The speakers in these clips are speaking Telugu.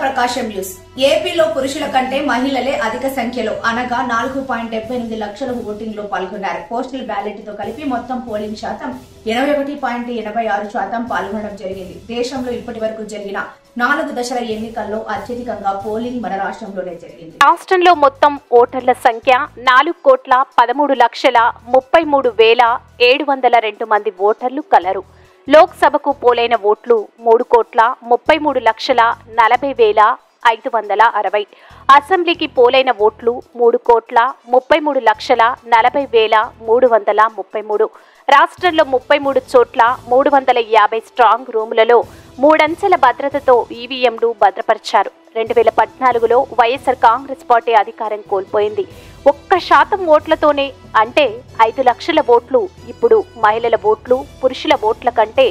ప్రకాశం న్యూస్. ఏపీలో పురుషుల కంటే మహిళలే అధిక సంఖ్యలో అనగా 4.78 లక్షల ఓటింగ్ లో పాల్గొన్నారు. పోస్టల్ బ్యాలెట్ తో కలిపి మొత్తం పోలింగ్ శాతం 81.86% పాల్గొనడం జరిగింది. దేశంలో ఇప్పటి వరకు జరిగిన 4 దశల ఎన్నికల్లో అత్యధికంగా పోలింగ్ మన రాష్ట్రంలోనే జరిగింది. రాష్ట్రంలో మొత్తం ఓటర్ల సంఖ్య 4,13,33,702 మంది ఓటర్లు కలరు. లోక్సభకు పోలైన ఓట్లు 3,33,40,560. అసెంబ్లీకి పోలైన ఓట్లు 3,33,40,333. రాష్ట్రంలో 33 చోట్ల 350 స్ట్రాంగ్ రూములలో 3 అంచెల భద్రతతో ఈవీఎంలు భద్రపరిచారు. 2014లో వైఎస్ఆర్ కాంగ్రెస్ పార్టీ అధికారం కోల్పోయింది. 1% ఓట్లతోనే, అంటే 5 లక్షల ఓట్లు ఇప్పుడు మహిళల ఓట్లు పురుషుల ఓట్ల కంటే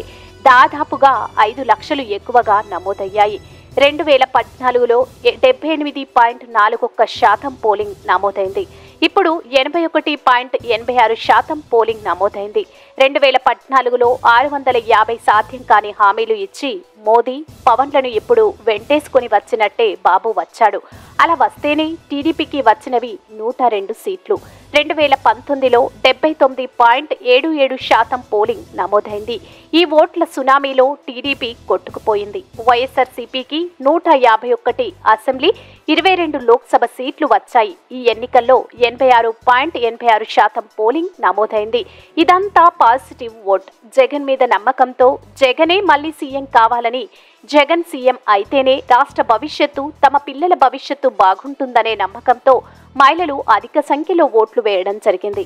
దాదాపుగా 5 లక్షలు ఎక్కువగా నమోదయ్యాయి. 2014లో 78.41% పోలింగ్ నమోదైంది. ఇప్పుడు 81.86% పోలింగ్ నమోదైంది. 2014లో 650 సాధ్యం కాని హామీలు ఇచ్చి మోదీ పవన్లను ఇప్పుడు వెంటేసుకుని వచ్చినట్టే బాబు వచ్చాడు. అలా వస్తేనే టీడీపీకి వచ్చినవి 102 సీట్లు. 2019లో 79.77% పోలింగ్ నమోదైంది. ఈ ఓట్ల సునామీలో టీడీపీ కొట్టుకుపోయింది. వైఎస్ఆర్సీపీకి 151 అసెంబ్లీ 22 లోక్సభ సీట్లు వచ్చాయి. ఈ ఎన్నికల్లో 86.86% పోలింగ్ నమోదైంది. ఇదంతా పాజిటివ్ ఓట్. జగన్ మీద నమ్మకంతో జగనే మళ్లీ సీఎం కావాలని, జగన్ సీఎం అయితేనే రాష్ట్ర భవిష్యత్తు, తమ పిల్లల భవిష్యత్తు బాగుంటుందనే నమ్మకంతో మహిళలు అధిక సంఖ్యలో ఓట్లు వేయడం జరిగింది.